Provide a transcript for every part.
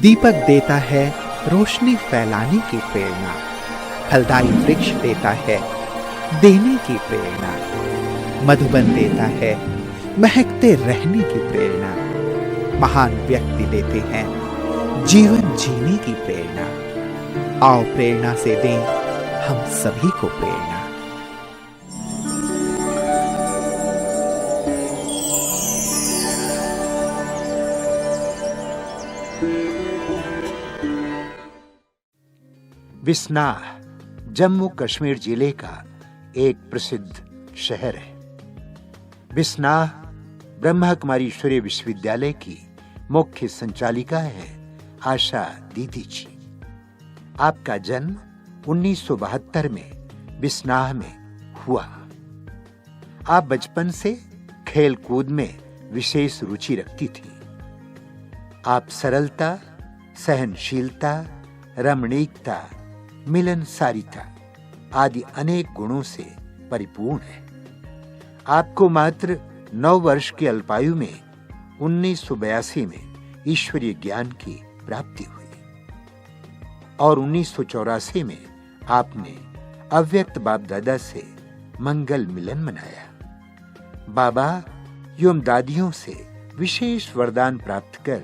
दीपक देता है रोशनी फैलाने की प्रेरणा, फलदायी वृक्ष देता है देने की प्रेरणा, मधुबन देता है महकते रहने की प्रेरणा, महान व्यक्ति देते हैं जीवन जीने की प्रेरणा। आओ प्रेरणा से दें हम सभी को प्रेरणा। बिस्नाह जम्मू कश्मीर जिले का एक प्रसिद्ध शहर है। बिस्नाह ब्रह्मा कुमारी ईश्वरीय विश्वविद्यालय की मुख्य संचालिका है आशा दीदी जी। आपका जन्म 1972 में बिस्नाह में हुआ। आप बचपन से खेल कूद में विशेष रुचि रखती थी। आप सरलता, सहनशीलता, रमणीकता, मिलनसारिता आदि अनेक गुणों से परिपूर्ण है। आपको मात्र 9 वर्ष की अल्पायु में 1982 में ईश्वरीय ज्ञान की प्राप्ति हुई और 1984 में आपने अव्यक्त बाप दादा से मंगल मिलन मनाया। बाबा एवं दादियों से विशेष वरदान प्राप्त कर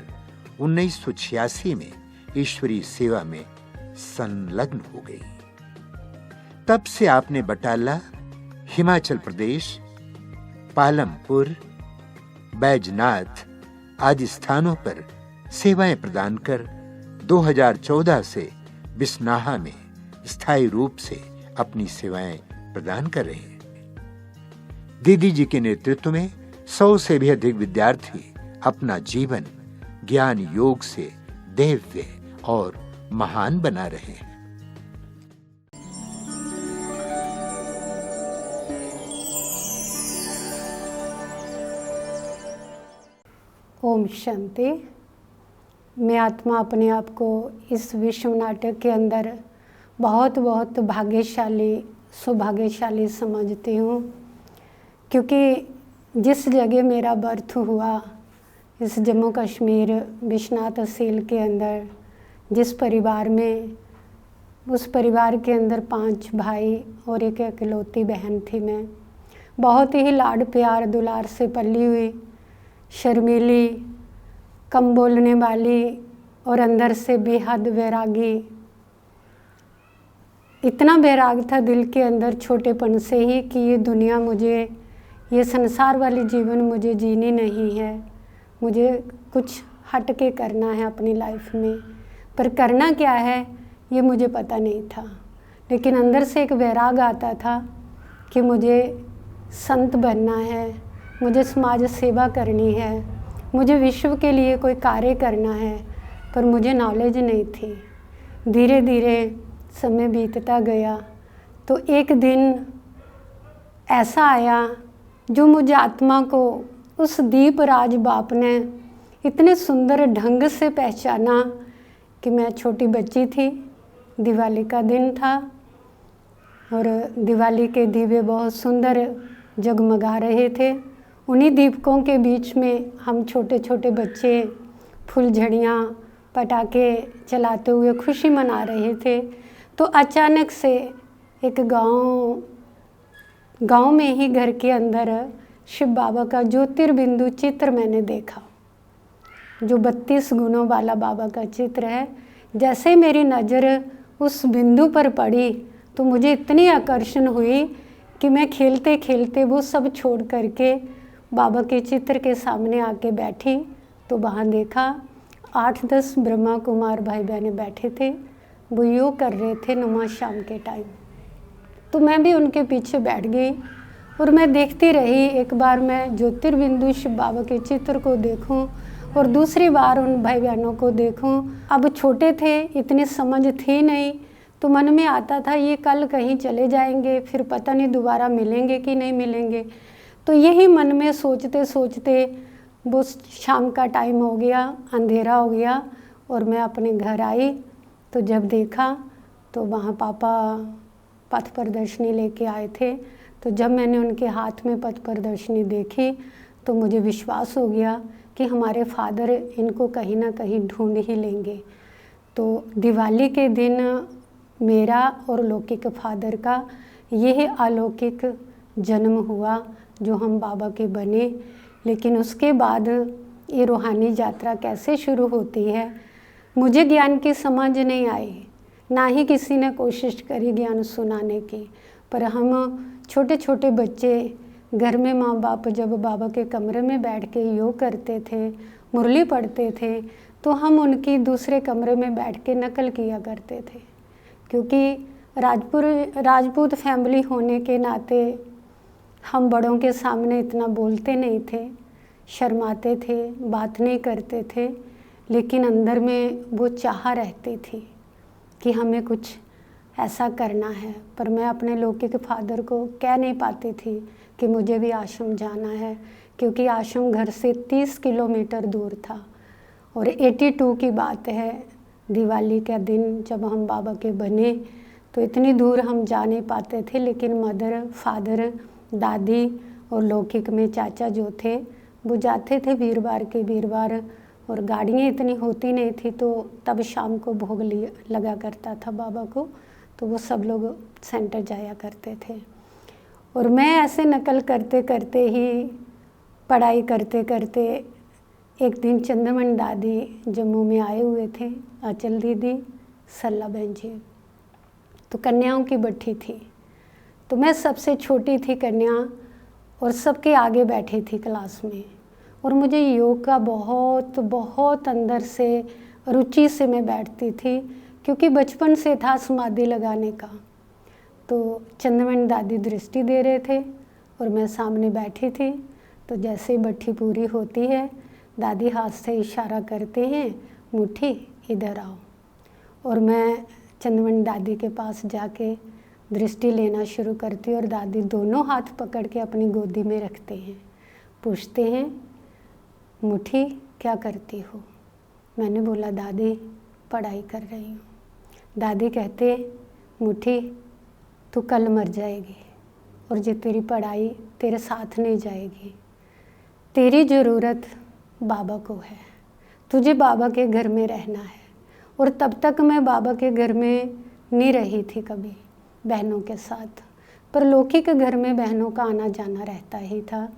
1986 में ईश्वरीय सेवा में संलग्न हो गई। तब से आपने बटाला, हिमाचल प्रदेश, पालमपुर, बैजनाथ आदि स्थानों पर सेवाएं प्रदान कर 2014 से बिस्नाह में स्थायी रूप से अपनी सेवाएं प्रदान कर रहे हैं। दीदी जी के नेतृत्व में 100 से भी अधिक विद्यार्थी अपना जीवन ज्ञान योग से दिव्य और महान बना रहे हैं। ओम शांति। मैं आत्मा अपने आप को इस विश्व नाटक के अंदर बहुत भाग्यशाली, सौभाग्यशाली समझती हूँ, क्योंकि जिस जगह मेरा बर्थ हुआ, इस जम्मू कश्मीर बिश्नाह तहसील के अंदर, जिस परिवार में, उस परिवार के अंदर 5 भाई और एक इकलौती बहन थी। मैं बहुत ही लाड प्यार दुलार से पली हुई, शर्मीली, कम बोलने वाली और अंदर से बेहद वैरागी। इतना वैराग था दिल के अंदर छोटेपन से ही कि ये दुनिया मुझे, ये संसार वाली जीवन मुझे जीनी नहीं है, मुझे कुछ हट के करना है अपनी लाइफ में। पर करना क्या है ये मुझे पता नहीं था, लेकिन अंदर से एक वैराग आता था कि मुझे संत बनना है, मुझे समाज सेवा करनी है, मुझे विश्व के लिए कोई कार्य करना है। पर मुझे नॉलेज नहीं थी। धीरे धीरे समय बीतता गया तो एक दिन ऐसा आया जो मुझे आत्मा को उस दीप राज बाप ने इतने सुंदर ढंग से पहचाना कि मैं छोटी बच्ची थी। दिवाली का दिन था और दिवाली के दीवे बहुत सुंदर जगमगा रहे थे। उन्हीं दीपकों के बीच में हम छोटे छोटे बच्चे फुलझड़ियाँ, पटाखे चलाते हुए खुशी मना रहे थे। तो अचानक से एक गांव में ही घर के अंदर शिव बाबा का ज्योतिर्बिंदु चित्र मैंने देखा, जो 32 गुणों वाला बाबा का चित्र है। जैसे मेरी नज़र उस बिंदु पर पड़ी तो मुझे इतनी आकर्षण हुई कि मैं खेलते खेलते वो सब छोड़ करके बाबा के चित्र के सामने आके बैठी। तो वहाँ देखा 8-10 ब्रह्मा कुमार भाई बहनें बैठे थे, वो योग कर रहे थे नमाज शाम के टाइम। तो मैं भी उनके पीछे बैठ गई और मैं देखती रही। एक बार मैं ज्योतिर्बिंदु शिव बाबा के चित्र को देखूं और दूसरी बार उन भाई बहनों को देखूं। अब छोटे थे, इतनी समझ थी नहीं, तो मन में आता था ये कल कहीं चले जाएंगे, फिर पता नहीं दोबारा मिलेंगे कि नहीं मिलेंगे। तो यही मन में सोचते सोचते वो शाम का टाइम हो गया, अंधेरा हो गया और मैं अपने घर आई। तो जब देखा तो वहाँ पापा पथ प्रदर्शनी लेके आए थे। तो जब मैंने उनके हाथ में पथ प्रदर्शनी देखी तो मुझे विश्वास हो गया कि हमारे फादर इनको कहीं ना कहीं ढूंढ ही लेंगे। तो दिवाली के दिन मेरा और लौकिक फादर का यह अलौकिक जन्म हुआ जो हम बाबा के बने। लेकिन उसके बाद ये रूहानी यात्रा कैसे शुरू होती है, मुझे ज्ञान की समझ नहीं आई, ना ही किसी ने कोशिश करी ज्ञान सुनाने की। पर हम छोटे छोटे बच्चे घर में माँ बाप जब बाबा के कमरे में बैठ के योग करते थे, मुरली पढ़ते थे, तो हम उनकी दूसरे कमरे में बैठ के नकल किया करते थे। क्योंकि राजपूत फैमिली होने के नाते हम बड़ों के सामने इतना बोलते नहीं थे, शर्माते थे, बात नहीं करते थे। लेकिन अंदर में वो चाह रहती थी कि हमें कुछ ऐसा करना है। पर मैं अपने लौकिक फादर को कह नहीं पाती थी कि मुझे भी आश्रम जाना है, क्योंकि आश्रम घर से 30 किलोमीटर दूर था। और 82 की बात है, दिवाली के दिन जब हम बाबा के बने तो इतनी दूर हम जा नहीं पाते थे। लेकिन मदर, फादर, दादी और लौकिक में चाचा जो थे वो जाते थे वीरवार के वीरवार। और गाड़ियाँ इतनी होती नहीं थी, तो तब शाम को भोग लगा करता था बाबा को, तो वो सब लोग सेंटर जाया करते थे। और मैं ऐसे नकल करते करते ही, पढ़ाई करते करते, एक दिन चंद्रमणि दादी जम्मू में आए हुए थे, आंचल दीदी, सल्ला बहन जी, तो कन्याओं की बट्ठी थी। तो मैं सबसे छोटी थी कन्या और सबके आगे बैठी थी क्लास में। और मुझे योग का बहुत बहुत अंदर से रुचि से मैं बैठती थी, क्योंकि बचपन से था समाधि लगाने का। तो चंद्रमणि दादी दृष्टि दे रहे थे और मैं सामने बैठी थी। तो जैसे ही बट्ठी पूरी होती है, दादी हाथ से इशारा करते हैं, मुट्ठी इधर आओ। और मैं चंद्रमणि दादी के पास जाके दृष्टि लेना शुरू करती और दादी दोनों हाथ पकड़ के अपनी गोदी में रखते हैं, पूछते हैं, मुट्ठी क्या करती हो? मैंने बोला, दादी पढ़ाई कर रही हूँ। दादी कहते, मुट्ठी तू कल मर जाएगी और जो तेरी पढ़ाई तेरे साथ नहीं जाएगी। तेरी ज़रूरत बाबा को है, तुझे बाबा के घर में रहना है। और तब तक मैं बाबा के घर में नहीं रही थी कभी बहनों के साथ, पर लौकिक के घर में बहनों का आना जाना रहता ही था।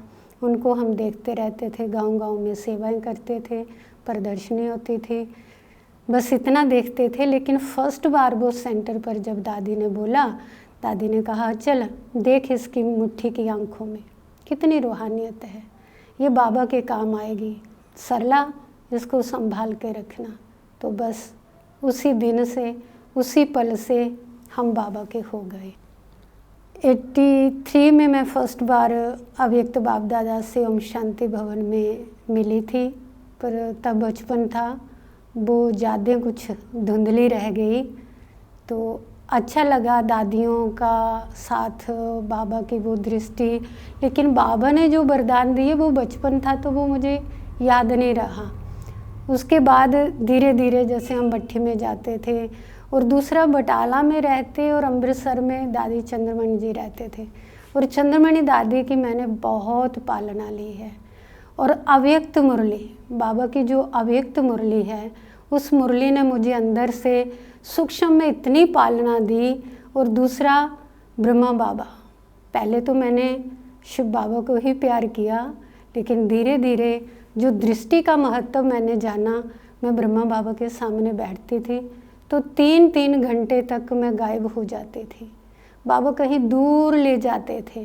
उनको हम देखते रहते थे, गांव-गांव में सेवाएं करते थे, प्रदर्शनी होती थी, बस इतना देखते थे। लेकिन फर्स्ट बार वो सेंटर पर जब दादी ने बोला, दादी ने कहा, चल देख इसकी मुट्ठी की आंखों में कितनी रूहानियत है, ये बाबा के काम आएगी, सरला इसको संभाल के रखना। तो बस उसी दिन से, उसी पल से हम बाबा के हो गए। 83 में मैं फर्स्ट बार अव्यक्त बाप दादा से ओम शांति भवन में मिली थी, पर तब बचपन था, वो ज़्यादा कुछ धुंधली रह गई। तो अच्छा लगा दादियों का साथ, बाबा की वो दृष्टि। लेकिन बाबा ने जो वरदान दिए वो बचपन था, तो वो मुझे याद नहीं रहा। उसके बाद धीरे धीरे जैसे हम भट्ठी में जाते थे, और दूसरा बटाला में रहते और अमृतसर में दादी चंद्रमणि जी रहते थे। और चंद्रमणि दादी की मैंने बहुत पालना ली है। और अव्यक्त मुरली, बाबा की जो अव्यक्त मुरली है, उस मुरली ने मुझे अंदर से सूक्ष्म में इतनी पालना दी। और दूसरा ब्रह्मा बाबा, पहले तो मैंने शिव बाबा को ही प्यार किया, लेकिन धीरे धीरे जो दृष्टि का महत्व मैंने जाना, मैं ब्रह्मा बाबा के सामने बैठती थी तो 3-3 घंटे तक मैं गायब हो जाती थी। बाबा कहीं दूर ले जाते थे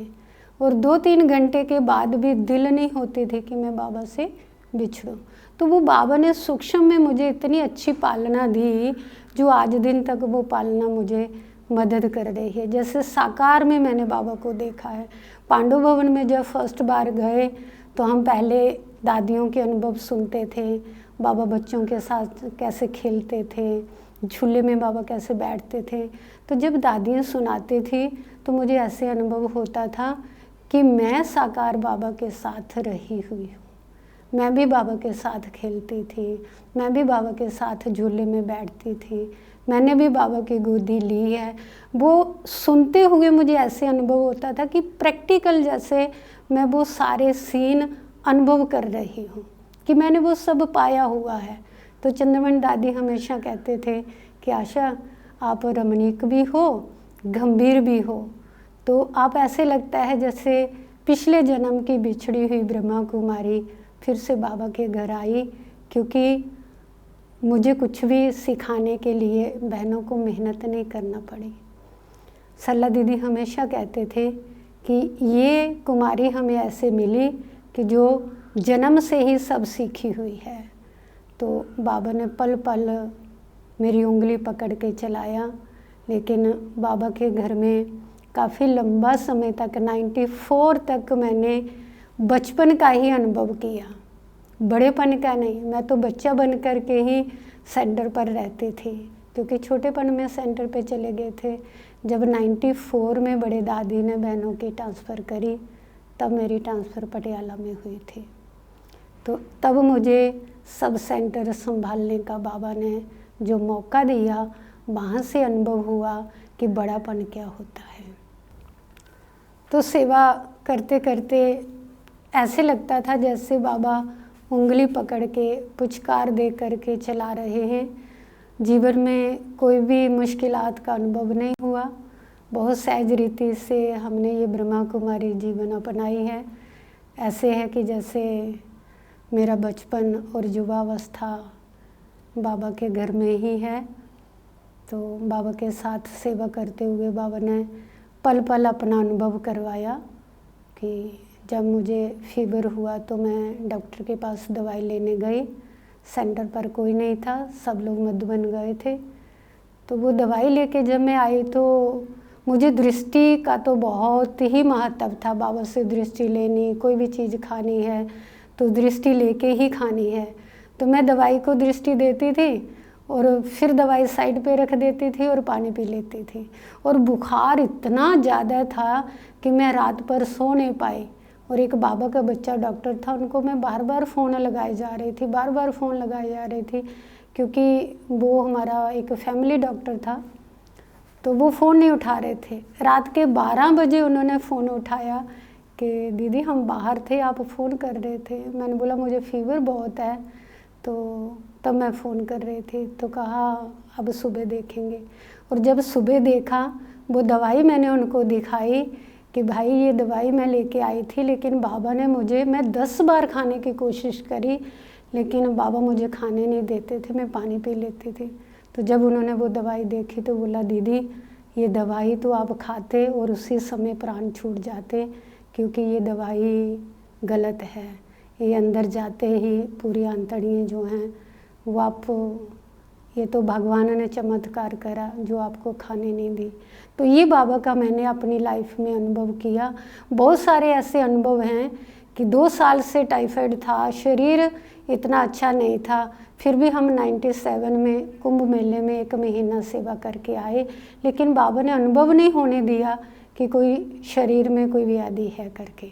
और 2-3 घंटे के बाद भी दिल नहीं होती थी कि मैं बाबा से बिछड़ूं। तो वो बाबा ने सूक्ष्म में मुझे इतनी अच्छी पालना दी, जो आज दिन तक वो पालना मुझे मदद कर रही है। जैसे साकार में मैंने बाबा को देखा है। पांडव भवन में जब फर्स्ट बार गए तो हम पहले दादियों के अनुभव सुनते थे, बाबा बच्चों के साथ कैसे खेलते थे, झूले में बाबा कैसे बैठते थे। तो जब दादियाँ सुनाती थी तो मुझे ऐसे अनुभव होता था कि मैं साकार बाबा के साथ रही हुई हूँ। मैं भी बाबा के साथ खेलती थी, मैं भी बाबा के साथ झूले में बैठती थी, मैंने भी बाबा की गोदी ली है। वो सुनते हुए मुझे ऐसे अनुभव होता था कि प्रैक्टिकल जैसे मैं वो सारे सीन अनुभव कर रही हूँ कि मैंने वो सब पाया हुआ है। तो चंद्रमणि दादी हमेशा कहते थे कि आशा आप रमणीक भी हो, गंभीर भी हो, तो आप ऐसे लगता है जैसे पिछले जन्म की बिछड़ी हुई ब्रह्मा कुमारी फिर से बाबा के घर आई, क्योंकि मुझे कुछ भी सिखाने के लिए बहनों को मेहनत नहीं करना पड़ी। सरला दीदी हमेशा कहते थे कि ये कुमारी हमें ऐसे मिली कि जो जन्म से ही सब सीखी हुई है। तो बाबा ने पल पल मेरी उंगली पकड़ के चलाया, लेकिन बाबा के घर में काफ़ी लंबा समय तक 94 तक मैंने बचपन का ही अनुभव किया, बड़ेपन का नहीं। मैं तो बच्चा बन कर के ही सेंटर पर रहती थी, क्योंकि छोटेपन में सेंटर पे चले गए थे। जब 94 में बड़े दादी ने बहनों की ट्रांसफ़र करी, तब मेरी ट्रांसफ़र पटियाला में हुई थी। तो तब मुझे सब सेंटर संभालने का बाबा ने जो मौका दिया, वहाँ से अनुभव हुआ कि बड़ापन क्या होता है। तो सेवा करते करते ऐसे लगता था जैसे बाबा उंगली पकड़ के पुचकार दे करके चला रहे हैं। जीवन में कोई भी मुश्किलात का अनुभव नहीं हुआ। बहुत सहज रीति से हमने ये ब्रह्मा कुमारी जीवन अपनाई है। ऐसे है कि जैसे मेरा बचपन और युवावस्था बाबा के घर में ही है। तो बाबा के साथ सेवा करते हुए बाबा ने पल पल अपना अनुभव करवाया कि जब मुझे फीवर हुआ तो मैं डॉक्टर के पास दवाई लेने गई। सेंटर पर कोई नहीं था, सब लोग मधुबन गए थे। तो वो दवाई लेके जब मैं आई तो मुझे दृष्टि का तो बहुत ही महत्व था। बाबा से दृष्टि लेनी, कोई भी चीज़ खानी है तो दृष्टि लेके ही खानी है। तो मैं दवाई को दृष्टि देती थी और फिर दवाई साइड पे रख देती थी और पानी पी लेती थी। और बुखार इतना ज़्यादा था कि मैं रात पर सो नहीं पाई। और एक बाबा का बच्चा डॉक्टर था, उनको मैं बार बार फ़ोन लगाई जा रही थी, बार बार फ़ोन लगाई जा रही थी, क्योंकि वो हमारा एक फैमिली डॉक्टर था। तो वो फ़ोन नहीं उठा रहे थे। रात के 12 बजे उन्होंने फ़ोन उठाया कि दीदी हम बाहर थे, आप फ़ोन कर रहे थे। मैंने बोला मुझे फीवर बहुत है, तो तब मैं फ़ोन कर रही थी। तो कहा अब सुबह देखेंगे। और जब सुबह देखा, वो दवाई मैंने उनको दिखाई कि भाई ये दवाई मैं लेके आई थी, लेकिन बाबा ने मुझे, मैं 10 बार खाने की कोशिश करी, लेकिन बाबा मुझे खाने नहीं देते थे, मैं पानी पी लेती थी। तो जब उन्होंने वो दवाई देखी तो बोला दीदी ये दवाई तो आप खाते और उसी समय प्राण छूट जाते, क्योंकि ये दवाई गलत है। ये अंदर जाते ही पूरी आंतड़ियाँ जो हैं वो आप, ये तो भगवान ने चमत्कार करा जो आपको खाने नहीं दी। तो ये बाबा का मैंने अपनी लाइफ में अनुभव किया। बहुत सारे ऐसे अनुभव हैं कि 2 साल से टाइफाइड था, शरीर इतना अच्छा नहीं था, फिर भी हम 97 में कुंभ मेले में 1 महीना सेवा करके आए, लेकिन बाबा ने अनुभव नहीं होने दिया कि कोई शरीर में कोई व्याधि है करके।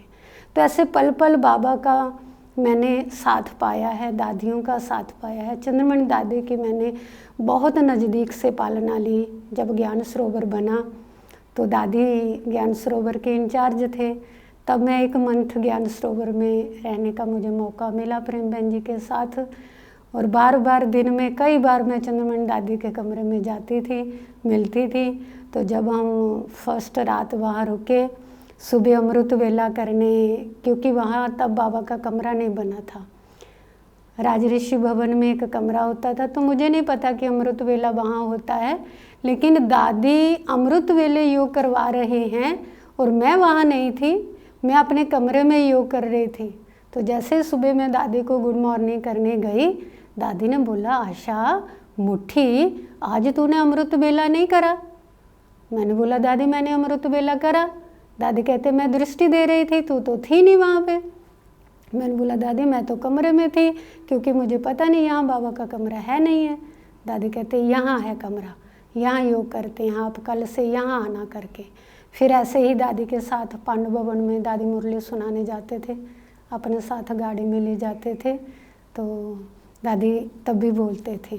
तो ऐसे पल पल बाबा का मैंने साथ पाया है, दादियों का साथ पाया है। चंद्रमणि दादी की मैंने बहुत नज़दीक से पालना ली। जब ज्ञान सरोवर बना तो दादी ज्ञान सरोवर के इंचार्ज थे, तब मैं 1 मंथ ज्ञान सरोवर में रहने का मुझे मौका मिला प्रेम बहन जी के साथ। और बार बार दिन में कई बार मैं चंद्रमणि दादी के कमरे में जाती थी, मिलती थी। तो जब हम फर्स्ट रात वहाँ रुके, सुबह अमृत वेला करने, क्योंकि वहाँ तब बाबा का कमरा नहीं बना था, राजऋषि भवन में एक कमरा होता था। तो मुझे नहीं पता कि अमृत वेला वहाँ होता है, लेकिन दादी अमृत वेले योग करवा रहे हैं और मैं वहाँ नहीं थी, मैं अपने कमरे में योग कर रही थी। तो जैसे सुबह मैं दादी को गुड मॉर्निंग करने गई, दादी ने बोला आशा मुट्ठी आज तूने अमृत वेला नहीं करा। मैंने बोला दादी मैंने अमृत वेला करा। दादी कहते मैं दृष्टि दे रही थी, तू तो थी नहीं वहाँ पे। मैंने बोला दादी मैं तो कमरे में थी, क्योंकि मुझे पता नहीं यहाँ बाबा का कमरा है नहीं है। दादी कहते यहाँ है कमरा, यहाँ योग करते हैं, आप कल से यहाँ आना करके। फिर ऐसे ही दादी के साथ पांडव भवन में दादी मुरली सुनाने जाते थे, अपने साथ गाड़ी में ले जाते थे। तो दादी तब भी बोलते थे,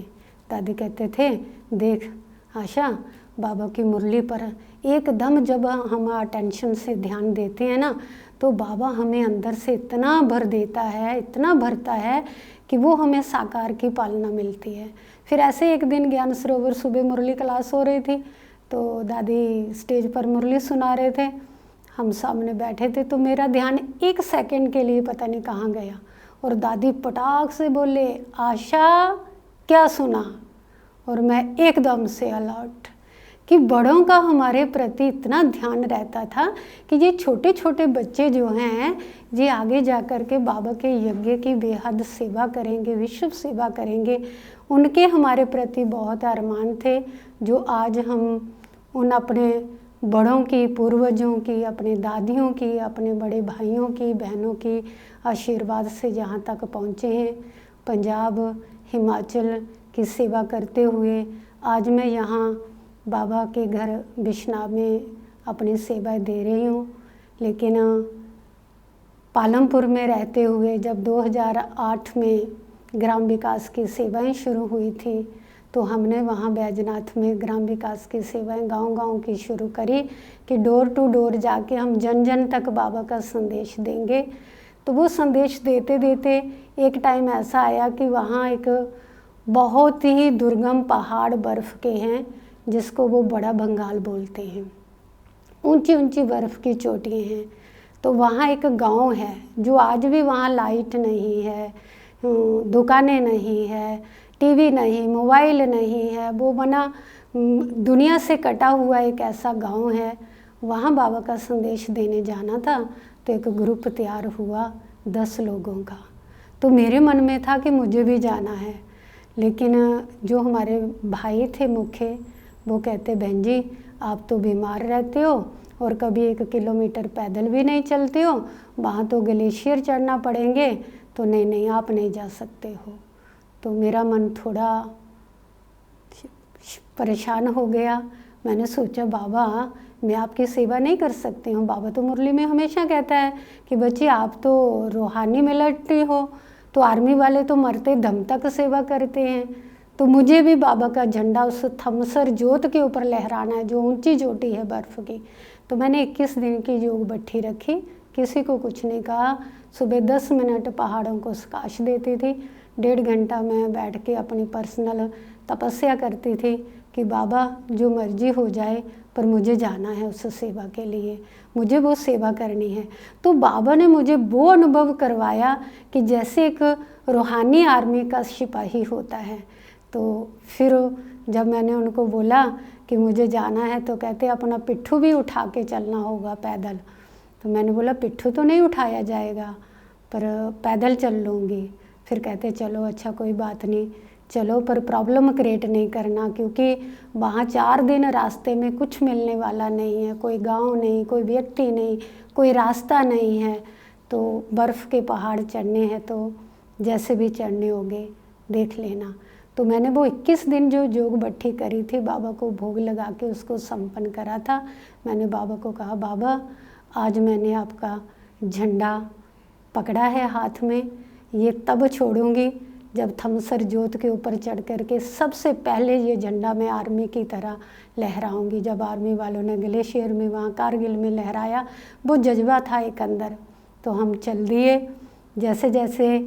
दादी कहते थे देख आशा बाबा की मुरली पर एकदम जब हम अटेंशन से ध्यान देते हैं ना, तो बाबा हमें अंदर से इतना भर देता है, इतना भरता है कि वो हमें साकार की पालना मिलती है। फिर ऐसे एक दिन ज्ञान सरोवर सुबह मुरली क्लास हो रही थी, तो दादी स्टेज पर मुरली सुना रहे थे, हम सामने बैठे थे, तो मेरा ध्यान 1 सेकंड के लिए पता नहीं कहाँ गया और दादी पटाख से बोले, आशा क्या सुना? और मैं एकदम से अलर्ट कि बड़ों का हमारे प्रति इतना ध्यान रहता था कि ये छोटे छोटे बच्चे जो हैं ये आगे जा कर के बाबा के यज्ञ की बेहद सेवा करेंगे, विश्व सेवा करेंगे। उनके हमारे प्रति बहुत अरमान थे, जो आज हम उन अपने बड़ों की, पूर्वजों की, अपने दादियों की, अपने बड़े भाइयों की, बहनों की आशीर्वाद से जहाँ तक पहुँचे हैं। पंजाब, हिमाचल की सेवा करते हुए आज मैं यहाँ बाबा के घर बिश्नाब में अपनी सेवाएं दे रही हूँ। लेकिन पालमपुर में रहते हुए जब 2008 में ग्राम विकास की सेवाएं शुरू हुई थी, तो हमने वहाँ बैजनाथ में ग्राम विकास की सेवाएं गांव-गांव की शुरू करी कि डोर टू डोर जाके हम जन जन तक बाबा का संदेश देंगे। तो वो संदेश देते देते एक टाइम ऐसा आया कि वहाँ एक बहुत ही दुर्गम पहाड़ बर्फ़ के हैं, जिसको वो बड़ा बंगाल बोलते हैं। ऊंची ऊंची बर्फ़ की चोटियाँ हैं। तो वहाँ एक गांव है जो आज भी वहाँ लाइट नहीं है, दुकानें नहीं है, टीवी नहीं, मोबाइल नहीं है, वो बना दुनिया से कटा हुआ एक ऐसा गांव है। वहाँ बाबा का संदेश देने जाना था, तो एक ग्रुप तैयार हुआ 10 लोगों का। तो मेरे मन में था कि मुझे भी जाना है, लेकिन जो हमारे भाई थे मुख्य, वो कहते, बहन जी आप तो बीमार रहते हो और कभी 1 किलोमीटर पैदल भी नहीं चलते हो, वहाँ तो ग्लेशियर चढ़ना पड़ेंगे, तो नहीं आप नहीं जा सकते हो। तो मेरा मन थोड़ा परेशान हो गया। मैंने सोचा बाबा मैं आपकी सेवा नहीं कर सकती हूँ। बाबा तो मुरली में हमेशा कहता है कि बच्ची आप तो रूहानी मिलिट्री हो, तो आर्मी वाले तो मरते दम तक सेवा करते हैं, तो मुझे भी बाबा का झंडा उस थमसर जोत के ऊपर लहराना है जो ऊंची चोटी है बर्फ़ की। तो मैंने 21 दिन की योग भट्ठी रखी, किसी को कुछ नहीं कहा। सुबह 10 मिनट पहाड़ों को प्रकाश देती थी, 1.5 घंटा मैं बैठ के अपनी पर्सनल तपस्या करती थी कि बाबा जो मर्जी हो जाए, पर मुझे जाना है उस सेवा के लिए, मुझे वो सेवा करनी है। तो बाबा ने मुझे वो अनुभव करवाया कि जैसे एक रूहानी आर्मी का सिपाही होता है। तो फिर जब मैंने उनको बोला कि मुझे जाना है, तो कहते अपना पिट्ठू भी उठा के चलना होगा पैदल। तो मैंने बोला पिट्ठू तो नहीं उठाया जाएगा, पर पैदल चल लूँगी। फिर कहते चलो अच्छा कोई बात नहीं, चलो पर प्रॉब्लम क्रिएट नहीं करना, क्योंकि वहाँ 4 दिन रास्ते में कुछ मिलने वाला नहीं है, कोई गांव नहीं, कोई व्यक्ति नहीं, कोई रास्ता नहीं है। तो बर्फ़ के पहाड़ चढ़ने हैं, तो जैसे भी चढ़ने होंगे देख लेना। तो मैंने वो 21 दिन जो योग भट्ठी करी थी, बाबा को भोग लगा के उसको संपन्न करा था। मैंने बाबा को कहा बाबा आज मैंने आपका झंडा पकड़ा है हाथ में, ये तब छोड़ूंगी जब थमसर जोत के ऊपर चढ़ कर के सबसे पहले ये झंडा मैं आर्मी की तरह लहराऊंगी। जब आर्मी वालों ने ग्लेशियर में वहाँ कारगिल में लहराया, वो जज्बा था एक अंदर। तो हम चल दिए। जैसे जैसे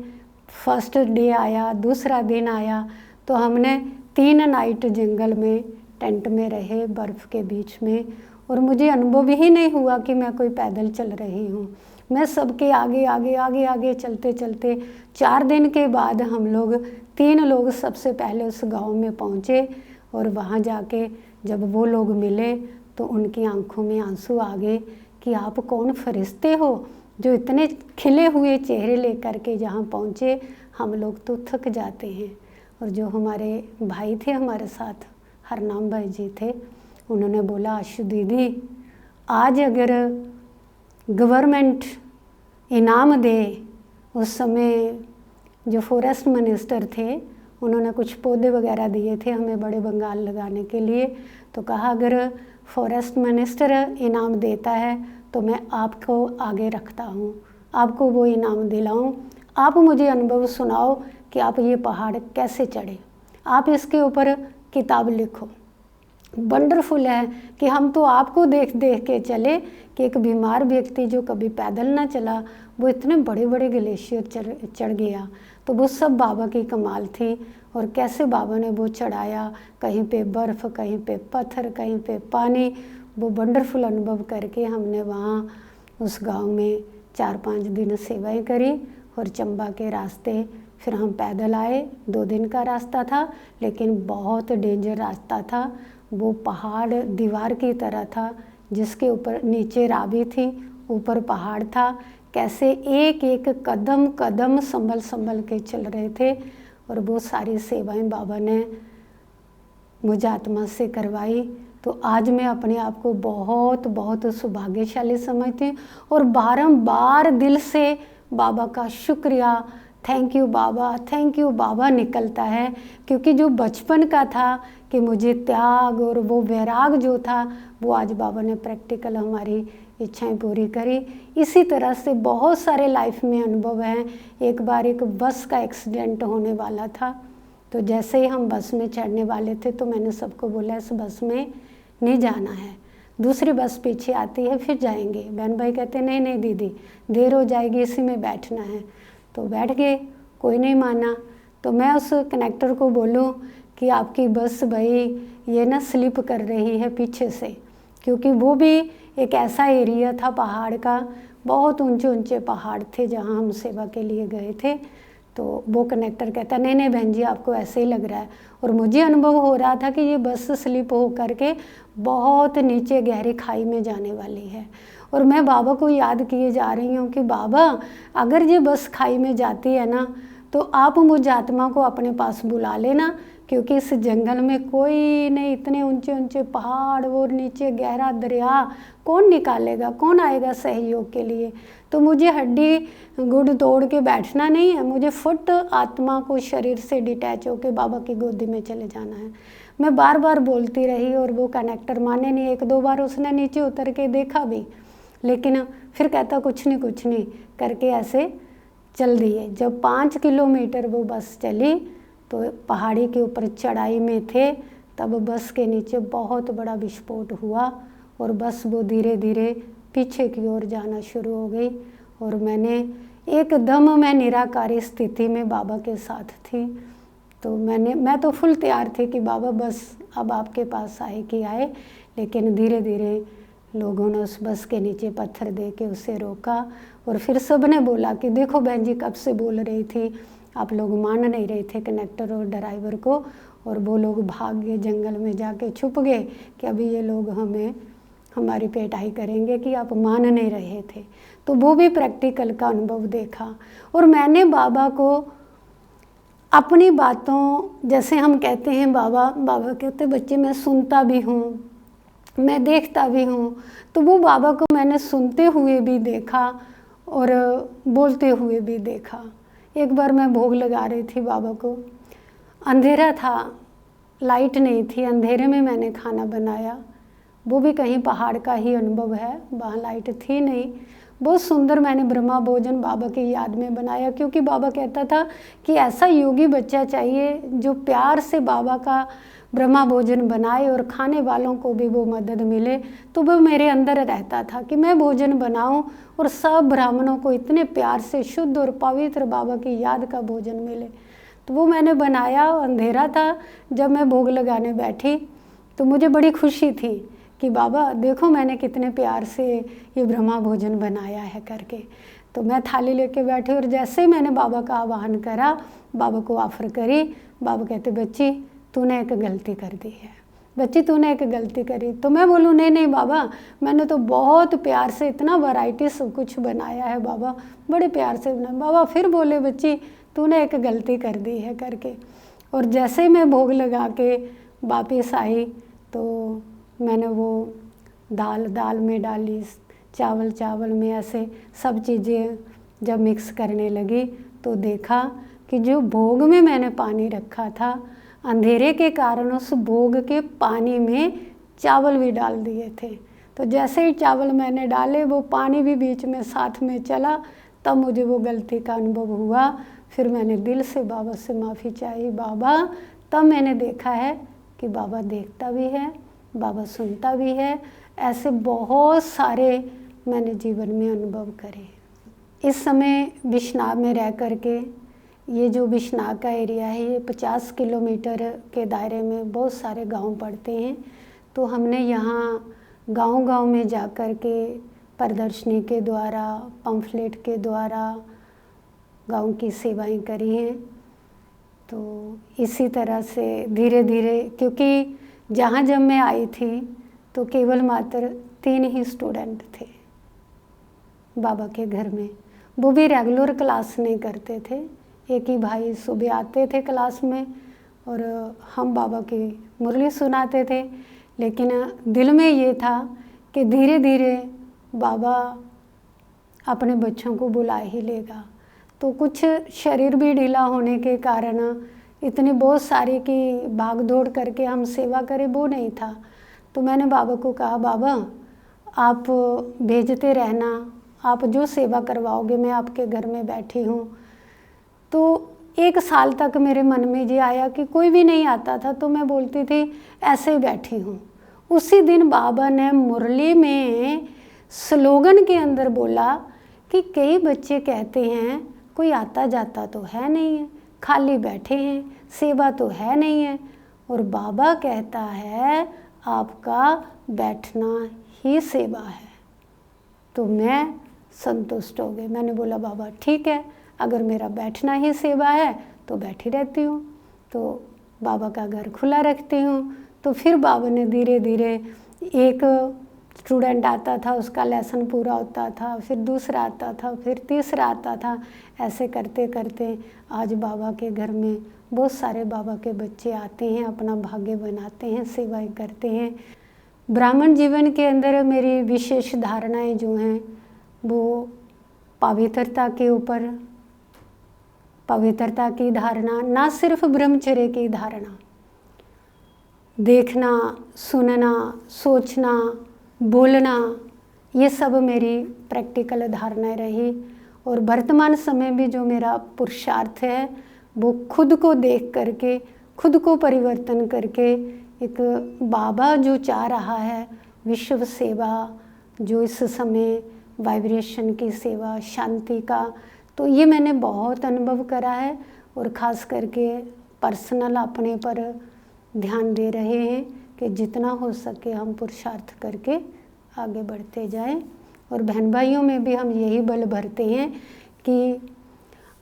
फर्स्ट डे आया, दूसरा दिन आया, तो हमने 3 नाइट जंगल में टेंट में रहे बर्फ़ के बीच में, और मुझे अनुभव ही नहीं हुआ कि मैं कोई पैदल चल रही हूँ। मैं सबके आगे आगे आगे आगे चलते चलते 4 दिन के बाद हम लोग 3 लोग सबसे पहले उस गांव में पहुँचे, और वहाँ जाके जब वो लोग मिले तो उनकी आंखों में आंसू आ गए कि आप कौन फरिश्ते हो जो इतने खिले हुए चेहरे लेकर के जहाँ पहुँचे। हम लोग तो थक जाते हैं। और जो हमारे भाई थे हमारे साथ, हरनाम भाई जी थे, उन्होंने बोला आशु दीदी आज अगर गवर्नमेंट इनाम दे, उस समय जो फॉरेस्ट मिनिस्टर थे उन्होंने कुछ पौधे वगैरह दिए थे हमें बड़े बंगाल लगाने के लिए, तो कहा अगर फॉरेस्ट मिनिस्टर इनाम देता है तो मैं आपको आगे रखता हूँ, आपको वो इनाम दिलाऊं, आप मुझे अनुभव सुनाओ कि आप ये पहाड़ कैसे चढ़े, आप इसके ऊपर किताब लिखो। वंडरफुल है कि हम तो आपको देख देख के चले कि एक बीमार व्यक्ति जो कभी पैदल ना चला वो इतने बड़े बड़े ग्लेशियर चढ़ गया। तो वो सब बाबा की कमाल थी। और कैसे बाबा ने वो चढ़ाया, कहीं पे बर्फ़, कहीं पे पत्थर, कहीं पे पानी। वो वंडरफुल अनुभव करके हमने वहाँ उस गांव में 4-5 दिन सेवाएं करी। और चंबा के रास्ते फिर हम पैदल आए। 2 दिन का रास्ता था, लेकिन बहुत डेंजर रास्ता था। वो पहाड़ दीवार की तरह था, जिसके ऊपर नीचे रावी थी, ऊपर पहाड़ था। कैसे एक एक कदम कदम संभल संभल के चल रहे थे। और वो सारी सेवाएं बाबा ने मुझे आत्मा से करवाई। तो आज मैं अपने आप को बहुत बहुत सौभाग्यशाली समझती हूँ और बारंबार दिल से बाबा का शुक्रिया, थैंक यू बाबा निकलता है। क्योंकि जो बचपन का था कि मुझे त्याग और वो वैराग जो था, वो आज बाबा ने प्रैक्टिकल हमारी इच्छाएं पूरी करी। इसी तरह से बहुत सारे लाइफ में अनुभव हैं। एक बार एक बस का एक्सीडेंट होने वाला था, तो जैसे ही हम बस में चढ़ने वाले थे तो मैंने सबको बोला इस बस में नहीं जाना है, दूसरी बस पीछे आती है फिर जाएंगे। बहन भाई कहते नहीं नहीं दीदी देर हो जाएगी, इसी में बैठना है। तो बैठ गए, कोई नहीं माना। तो मैं उस कनेक्टर को बोलूं कि आपकी बस भाई ये ना स्लिप कर रही है पीछे से, क्योंकि वो भी एक ऐसा एरिया था पहाड़ का, बहुत ऊंचे ऊंचे पहाड़ थे जहाँ हम सेवा के लिए गए थे। तो वो कनेक्टर कहता नहीं नहीं बहन जी आपको ऐसे ही लग रहा है। और मुझे अनुभव हो रहा था कि ये बस स्लिप हो करके बहुत नीचे गहरी खाई में जाने वाली है। और मैं बाबा को याद किए जा रही हूँ कि बाबा अगर ये बस खाई में जाती है ना, तो आप मुझ आत्मा को अपने पास बुला लेना, क्योंकि इस जंगल में कोई नहीं, इतने ऊंचे ऊंचे पहाड़ और नीचे गहरा दरिया, कौन निकालेगा, कौन आएगा सहयोग के लिए। तो मुझे हड्डी गुड़ तोड़ के बैठना नहीं है, मुझे फुट आत्मा को शरीर से डिटैच होकर बाबा की गोदी में चले जाना है। मैं बार बार बोलती रही और वो कनेक्टर माने नहीं। 1-2 बार उसने नीचे उतर के देखा भी, लेकिन फिर कहता कुछ नहीं करके ऐसे चल दिए। जब 5 किलोमीटर वो बस चली तो पहाड़ी के ऊपर चढ़ाई में थे, तब बस के नीचे बहुत बड़ा विस्फोट हुआ और बस वो धीरे धीरे पीछे की ओर जाना शुरू हो गई। और मैं निराकारी स्थिति में बाबा के साथ थी। तो मैं तो फुल तैयार थी कि बाबा बस अब आपके पास आए कि आए, लेकिन धीरे धीरे लोगों ने उस बस के नीचे पत्थर दे के उसे रोका। और फिर सब ने बोला कि देखो बहन जी कब से बोल रही थी, आप लोग मान नहीं रहे थे कनेक्टर और ड्राइवर को। और वो लोग भाग गए, जंगल में जाके छुप गए कि अभी ये लोग हमारी पेटाई करेंगे कि आप मान नहीं रहे थे। तो वो भी प्रैक्टिकल का अनुभव देखा। और मैंने बाबा को अपनी बातों, जैसे हम कहते हैं बाबा कहते बच्चे मैं सुनता भी हूँ, मैं देखता भी हूँ। तो वो बाबा को मैंने सुनते हुए भी देखा और बोलते हुए भी देखा। एक बार मैं भोग लगा रही थी बाबा को, अंधेरा था, लाइट नहीं थी, अंधेरे में मैंने खाना बनाया। वो भी कहीं पहाड़ का ही अनुभव है, वहाँ लाइट थी नहीं। बहुत सुंदर मैंने ब्रह्मा भोजन बाबा की याद में बनाया, क्योंकि बाबा कहता था कि ऐसा योगी बच्चा चाहिए जो प्यार से बाबा का ब्रह्मा भोजन बनाए और खाने वालों को भी वो मदद मिले। तो वो मेरे अंदर रहता था कि मैं भोजन बनाऊं और सब ब्राह्मणों को इतने प्यार से शुद्ध और पवित्र बाबा की याद का भोजन मिले। तो वो मैंने बनाया। अंधेरा था जब मैं भोग लगाने बैठी, तो मुझे बड़ी खुशी थी कि बाबा देखो मैंने कितने प्यार से ये ब्रह्मा भोजन बनाया है करके। तो मैं थाली लेके बैठी और जैसे ही मैंने बाबा का आवाहन करा, बाबा को ऑफर करी, बाबा कहते बच्ची तूने एक गलती कर दी है, बच्ची तूने एक गलती करी। तो मैं बोलूँ नहीं बाबा, मैंने तो बहुत प्यार से इतना वैरायटी सब कुछ बनाया है बाबा, बड़े प्यार से बनाया। बाबा फिर बोले बच्ची तूने एक गलती कर दी है करके। और जैसे ही मैं भोग लगा के वापस आई तो मैंने वो दाल में डाली, चावल में, ऐसे सब चीज़ें जब मिक्स करने लगी तो देखा कि जो भोग में मैंने पानी रखा था, अंधेरे के कारण उस भोग के पानी में चावल भी डाल दिए थे। तो जैसे ही चावल मैंने डाले वो पानी भी बीच में साथ में चला, तब मुझे वो गलती का अनुभव हुआ। फिर मैंने दिल से बाबा से माफ़ी चाही बाबा। तब मैंने देखा है कि बाबा देखता भी है, बाबा सुनता भी है। ऐसे बहुत सारे मैंने जीवन में अनुभव करे। इस समय बिश्नाह में रह करके, ये जो बिश्नाह का एरिया है ये 50 किलोमीटर के दायरे में बहुत सारे गांव पड़ते हैं। तो हमने यहाँ गांव-गांव में जा कर के प्रदर्शनी के द्वारा, पंफलेट के द्वारा गांव की सेवाएं करी हैं। तो इसी तरह से धीरे धीरे, क्योंकि जहाँ जब मैं आई थी तो केवल मात्र 3 ही स्टूडेंट थे बाबा के घर में। वो भी रेगुलर क्लास नहीं करते थे। एक ही भाई सुबह आते थे क्लास में और हम बाबा की मुरली सुनाते थे। लेकिन दिल में ये था कि धीरे धीरे बाबा अपने बच्चों को बुला ही लेगा। तो कुछ शरीर भी ढीला होने के कारण इतनी बहुत सारी की भाग दौड़ करके हम सेवा करें वो नहीं था। तो मैंने बाबा को कहा, बाबा आप भेजते रहना, आप जो सेवा करवाओगे मैं आपके घर में बैठी हूँ। तो 1 साल तक मेरे मन में ये आया कि कोई भी नहीं आता था तो मैं बोलती थी ऐसे ही बैठी हूँ। उसी दिन बाबा ने मुरली में स्लोगन के अंदर बोला कि कई बच्चे कहते हैं कोई आता जाता तो है नहीं है, खाली बैठे हैं, सेवा तो है नहीं है, और बाबा कहता है आपका बैठना ही सेवा है। तो मैं संतुष्ट हो गई। मैंने बोला बाबा ठीक है, अगर मेरा बैठना ही सेवा है तो बैठी रहती हूँ, तो बाबा का घर खुला रखती हूँ। तो फिर बाबा ने धीरे धीरे, एक स्टूडेंट आता था उसका लेसन पूरा होता था, फिर दूसरा आता था, फिर तीसरा आता था। ऐसे करते करते आज बाबा के घर में बहुत सारे बाबा के बच्चे आते हैं, अपना भाग्य बनाते हैं, सेवाएं करते हैं। ब्राह्मण जीवन के अंदर मेरी विशेष धारणाएं जो हैं वो पवित्रता के ऊपर, पवित्रता की धारणा, ना सिर्फ ब्रह्मचर्य की धारणा, देखना, सुनना, सोचना, बोलना, ये सब मेरी प्रैक्टिकल धारणाएं रही। और वर्तमान समय में जो मेरा पुरुषार्थ है वो खुद को देख करके, खुद को परिवर्तन करके, एक बाबा जो चाह रहा है विश्व सेवा, जो इस समय वाइब्रेशन की सेवा, शांति का, तो ये मैंने बहुत अनुभव करा है। और ख़ास करके पर्सनल अपने पर ध्यान दे रहे हैं कि जितना हो सके हम पुरुषार्थ करके आगे बढ़ते जाएं। और बहन भाइयों में भी हम यही बल भरते हैं कि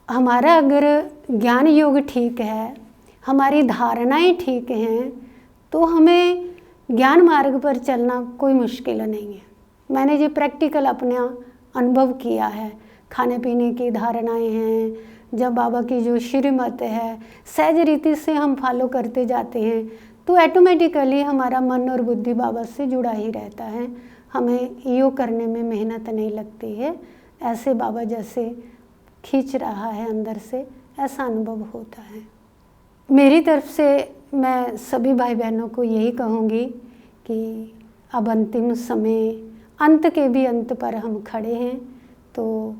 हमारा अगर ज्ञान योग ठीक है, हमारी धारणाएं ठीक हैं, तो हमें ज्ञान मार्ग पर चलना कोई मुश्किल नहीं है। मैंने ये प्रैक्टिकल अपना अनुभव किया है। खाने पीने की धारणाएं हैं, जब बाबा की जो श्रीमत है सहज रीति से हम फॉलो करते जाते हैं तो ऑटोमेटिकली हमारा मन और बुद्धि बाबा से जुड़ा ही रहता है। हमें योग करने में मेहनत नहीं लगती है। ऐसे बाबा जैसे खींच रहा है अंदर से, ऐसा अनुभव होता है। मेरी तरफ से मैं सभी भाई बहनों को यही कहूँगी कि अब अंतिम समय, अंत के भी अंत पर हम खड़े हैं। तो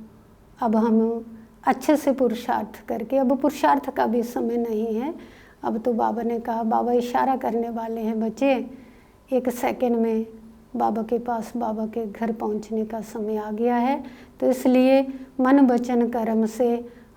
अब हम अच्छे से पुरुषार्थ करके, अब पुरुषार्थ का भी समय नहीं है। अब तो बाबा ने कहा, बाबा इशारा करने वाले हैं, बच्चे 1 सेकंड में बाबा के पास, बाबा के घर पहुंचने का समय आ गया है। तो इसलिए मन वचन कर्म से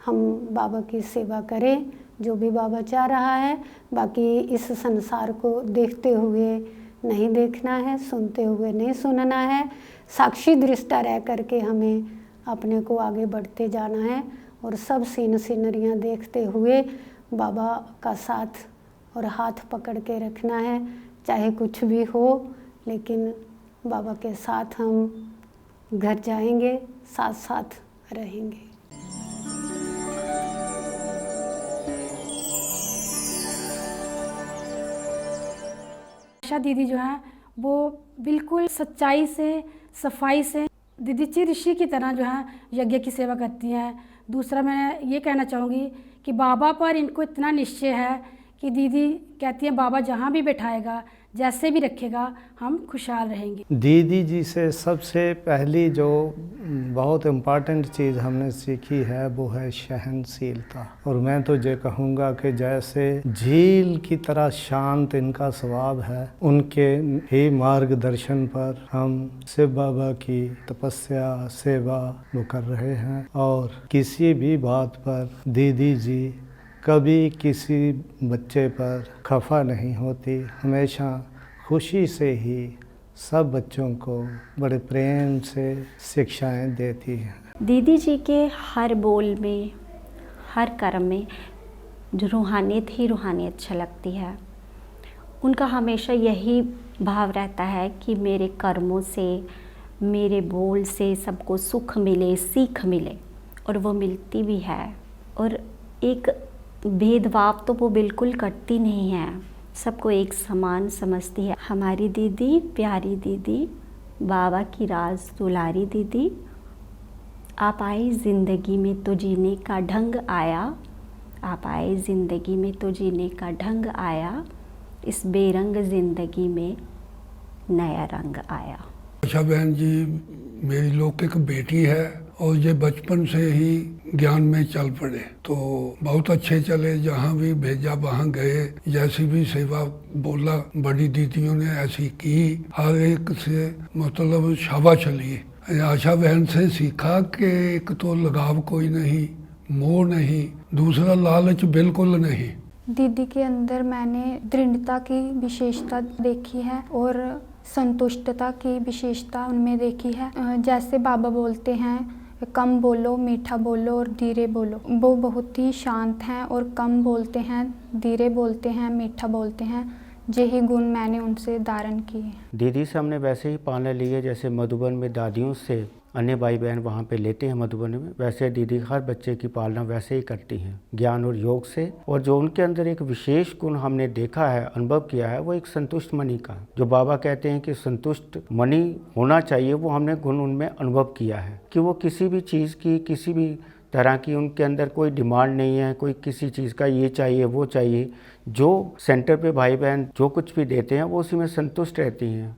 हम बाबा की सेवा करें, जो भी बाबा चाह रहा है। बाकी इस संसार को देखते हुए नहीं देखना है, सुनते हुए नहीं सुनना है। साक्षी दृष्टा रह करके हमें अपने को आगे बढ़ते जाना है और सब सीन सीनरियाँ देखते हुए बाबा का साथ और हाथ पकड़ के रखना है। चाहे कुछ भी हो, लेकिन बाबा के साथ हम घर जाएंगे, साथ साथ रहेंगे। आशा दीदी जो है वो बिल्कुल सच्चाई से, सफाई से दीदी चिर ऋषि की तरह जो है यज्ञ की सेवा करती हैं। दूसरा मैं ये कहना चाहूँगी कि बाबा पर इनको इतना निश्चय है कि दीदी कहती हैं बाबा जहाँ भी बैठाएगा, जैसे भी रखेगा हम खुशहाल रहेंगे। दीदी जी से सबसे पहली जो बहुत इम्पॉर्टेंट चीज़ हमने सीखी है वो है सहनशीलता। और मैं तो ये कहूँगा कि जैसे झील की तरह शांत इनका स्वभाव है, उनके ही मार्गदर्शन पर हम शिव बाबा की तपस्या सेवा वो कर रहे हैं। और किसी भी बात पर दीदी जी कभी किसी बच्चे पर खफा नहीं होती, हमेशा खुशी से ही सब बच्चों को बड़े प्रेम से शिक्षाएं देती हैं। दीदी जी के हर बोल में, हर कर्म में जो रूहानियत ही रूहानियत छलकती है। उनका हमेशा यही भाव रहता है कि मेरे कर्मों से, मेरे बोल से सबको सुख मिले, सीख मिले, और वो मिलती भी है। और एक भेदभाव तो वो बिल्कुल करती नहीं है, सबको एक समान समझती है। हमारी दीदी, प्यारी दीदी, बाबा की राज दुलारी दीदी, आप आए ज़िंदगी में तो जीने का ढंग आया, आप आए ज़िंदगी में तो जीने का ढंग आया, इस बेरंग ज़िंदगी में नया रंग आया। आशा बहन जी मेरी लौकिक बेटी है और ये बचपन से ही ज्ञान में चल पड़े, तो बहुत अच्छे चले। जहाँ भी भेजा वहाँ गए, जैसी भी सेवा बोला बड़ी दीदियों ने ऐसी की, हर एक से मतलब शाबाश चली। आशा बहन से सीखा कि एक तो लगाव कोई नहीं, मोह नहीं, दूसरा लालच बिल्कुल नहीं। दीदी के अंदर मैंने दृढ़ता की विशेषता देखी है और संतुष्टता की विशेषता उनमें देखी है। जैसे बाबा बोलते हैं, कम बोलो, मीठा बोलो और धीरे बोलो। वो बहुत ही शांत हैं और कम बोलते हैं, धीरे बोलते हैं, मीठा बोलते हैं। यही गुण मैंने उनसे धारण किए। दीदी से हमने वैसे ही पालना ली है जैसे मधुबन में दादियों से अन्य भाई बहन वहाँ पे लेते हैं मधुबन में, वैसे दीदी हर बच्चे की पालना वैसे ही करती हैं, ज्ञान और योग से। और जो उनके अंदर एक विशेष गुण हमने देखा है, अनुभव किया है, वो एक संतुष्ट मनी का, जो बाबा कहते हैं कि संतुष्ट मनी होना चाहिए, वो हमने गुण उनमें अनुभव किया है कि वो किसी भी चीज़ की, किसी भी तरह की उनके अंदर कोई डिमांड नहीं है, कोई किसी चीज़ का ये चाहिए वो चाहिए। जो सेंटर पे भाई बहन जो कुछ भी देते हैं वो उसी में संतुष्ट रहती हैं।